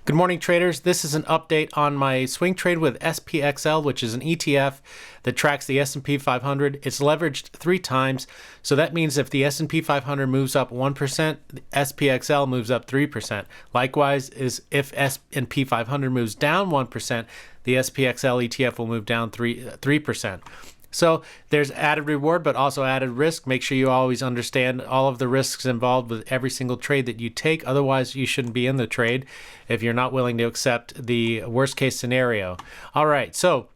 Good morning, traders. This is an update on my swing trade with Spxl, which is an ETF that tracks the S&P 500. It's leveraged 3 times, so that means if the S&P 500 moves up 1%, the Spxl moves up 3%. Likewise, if S&P 500 moves down 1%, the Spxl ETF will move down 3%. So there's added reward, but also added risk. Make sure you always understand all of the risks involved with every single trade that you take. Otherwise, you shouldn't be in the trade if you're not willing to accept the worst case scenario. All right, so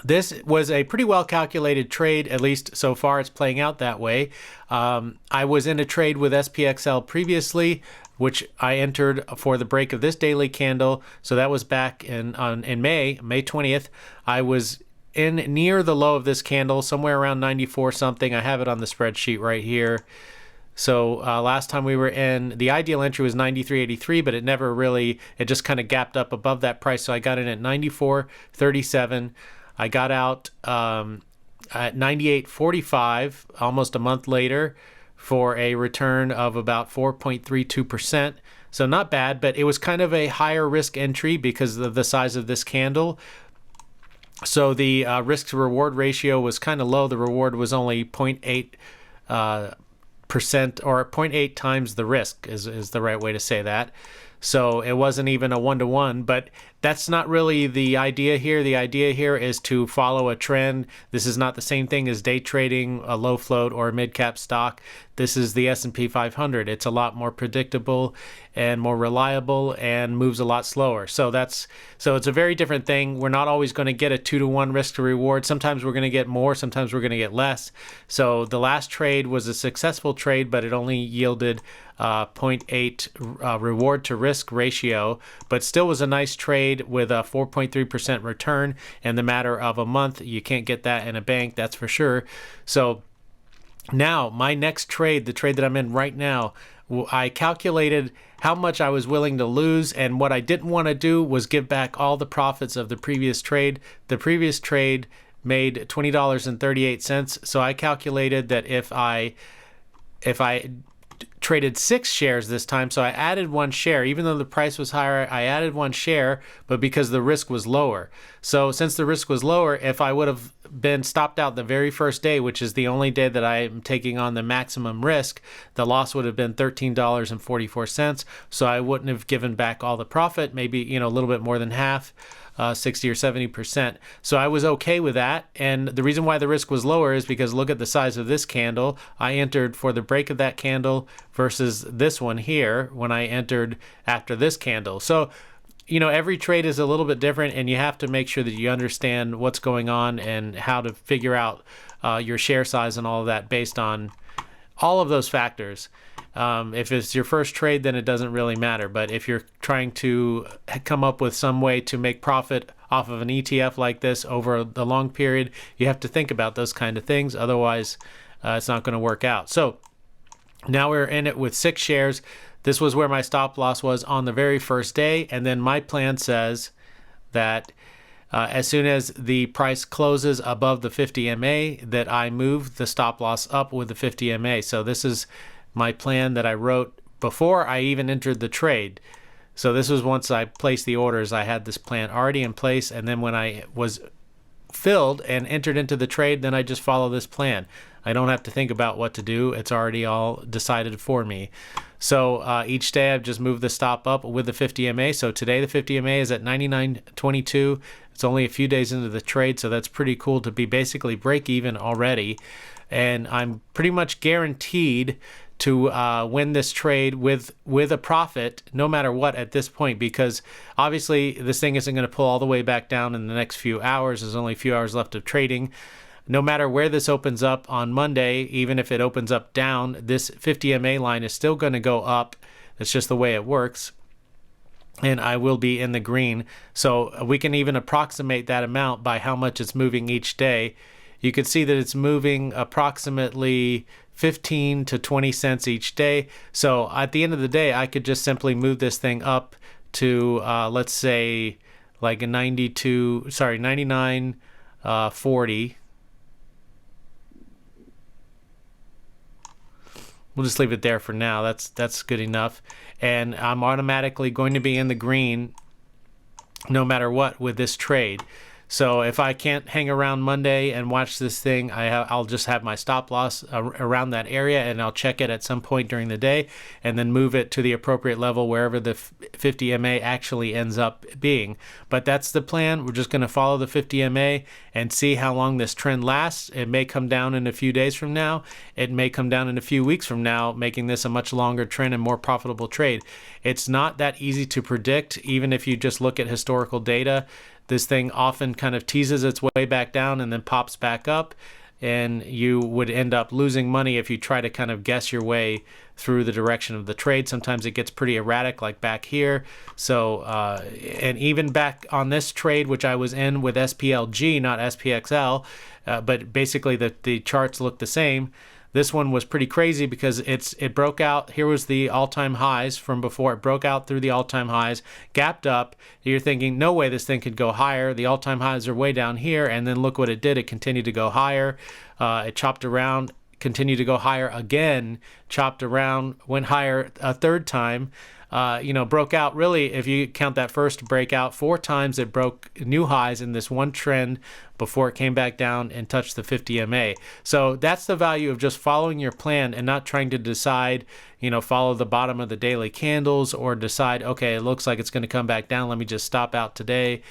this was a pretty well calculated trade, at least so far it's playing out that way. I was in a trade with Spxl previously, which I entered for the break of this daily candle. So that was back in May 20th. I was in near the low of this candle, somewhere around 94 something. I have it on the spreadsheet right here. So last time we were in, the ideal entry was 93.83, but it just kind of gapped up above that price. So I got in at 94.37. I got out at 98.45 almost a month later for a return of about 4.32%. So not bad, but it was kind of a higher risk entry because of the size of this candle. So the risk to reward ratio was kind of low. The reward was only 0.8% or 0.8 times the risk is the right way to say that. So it wasn't even a 1-to-1, but that's not really the idea here. The idea here is to follow a trend. This is not the same thing as day trading a low float or a mid-cap stock. This is the S&P 500. It's a lot more predictable and more reliable and moves a lot slower. So it's a very different thing. We're not always going to get a 2-to-1 risk to reward. Sometimes we're going to get more, sometimes we're going to get less. So the last trade was a successful trade, but it only yielded 0.8 reward to risk ratio, but still was a nice trade with a 4.3% return in the matter of a month. You can't get that in a bank, that's for sure. So now my next trade, the trade that I'm in right now, I calculated how much I was willing to lose, and what I didn't want to do was give back all the profits of the previous trade. The previous trade made $20.38, so I calculated that if I traded 6 shares this time, so I added 1 share. Even though the price was higher, I added 1 share, but because the risk was lower. So since the risk was lower, if I would have been stopped out the very first day, which is the only day that I am taking on the maximum risk, the loss would have been $13.44. So I wouldn't have given back all the profit, maybe a little bit more than half. 60 or 70%. So I was okay with that. And the reason why the risk was lower is because look at the size of this candle. I entered for the break of that candle versus this one here when I entered after this candle. So, every trade is a little bit different, and you have to make sure that you understand what's going on and how to figure out your share size and all of that based on all of those factors. If it's your first trade, then it doesn't really matter. But if you're trying to come up with some way to make profit off of an ETF like this over the long period, you have to think about those kind of things. Otherwise, it's not going to work out. So now we're in it with 6 shares. This was where my stop loss was on the very first day. And then my plan says that as soon as the price closes above the 50 MA, that I move the stop loss up with the 50 MA. So this is my plan that I wrote before I even entered the trade. So this was once I placed the orders, I had this plan already in place, and then when I was filled and entered into the trade, then I just follow this plan. I don't have to think about what to do. It's already all decided for me. So each day I've just moved the stop up with the 50 MA. So today the 50 MA is at 99.22. It's only a few days into the trade, so that's pretty cool to be basically break even already. And I'm pretty much guaranteed to win this trade with a profit no matter what at this point, because obviously this thing isn't going to pull all the way back down in the next few hours. There's only a few hours left of trading. No matter where this opens up on Monday, even if it opens up down, this 50 MA line is still going to go up. That's just the way it works. And I will be in the green. So we can even approximate that amount by how much it's moving each day. You can see that it's moving approximately 15 to 20 cents each day. So at the end of the day, I could just simply move this thing up to, let's say, like a 99.40. we'll just leave it there for now. That's good enough. And I'm automatically going to be in the green no matter what with this trade. So if I can't hang around Monday and watch this thing, I'll just have my stop loss around that area, and I'll check it at some point during the day and then move it to the appropriate level wherever the 50 MA actually ends up being. But that's the plan. We're just going to follow the 50 MA and see how long this trend lasts. It may come down in a few days from now. It may come down in a few weeks from now, making this a much longer trend and more profitable trade. It's not that easy to predict, even if you just look at historical data. This thing often kind of teases its way back down and then pops back up, and you would end up losing money if you try to kind of guess your way through the direction of the trade. Sometimes it gets pretty erratic, like back here. So, and even back on this trade, which I was in with SPLG, not SPXL, but basically the charts look the same. This one was pretty crazy because it broke out. Here was the all-time highs from before. It broke out through the all-time highs, gapped up. You're thinking, no way this thing could go higher. The all-time highs are way down here. And then look what it did. It continued to go higher. It chopped around, continued to go higher again, chopped around, went higher a third time. Broke out, really, if you count that first breakout, 4 times it broke new highs in this one trend before it came back down and touched the 50 MA. So that's the value of just following your plan and not trying to decide, follow the bottom of the daily candles or decide, okay, it looks like it's going to come back down. Let me just stop out today.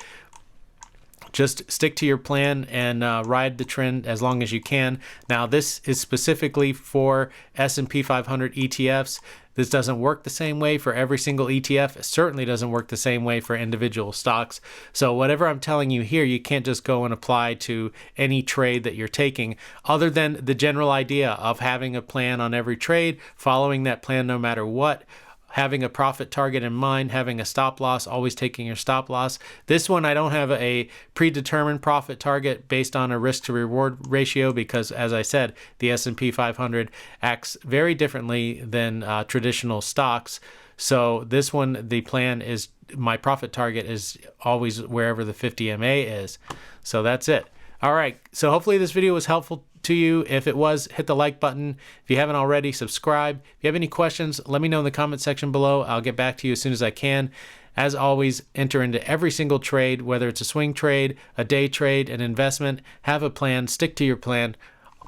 Just stick to your plan and ride the trend as long as you can. Now, this is specifically for S&P 500 ETFs. This doesn't work the same way for every single ETF. It certainly doesn't work the same way for individual stocks. So whatever I'm telling you here, you can't just go and apply to any trade that you're taking, other than the general idea of having a plan on every trade, following that plan no matter what, having a profit target in mind, having a stop loss, always taking your stop loss. This one, I don't have a predetermined profit target based on a risk to reward ratio because, as I said, the S&P 500 acts very differently than traditional stocks. So this one, the plan is, my profit target is always wherever the 50 MA is. So that's it. All right. So hopefully this video was helpful to you. If it was, hit the like button. If you haven't already, subscribe. If you have any questions, let me know in the comment section below. I'll get back to you as soon as I can. As always, enter into every single trade, whether it's a swing trade, a day trade, an investment. Have a plan. Stick to your plan.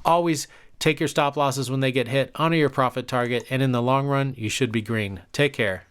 Always take your stop losses when they get hit. Honor your profit target. And in the long run, you should be green. Take care.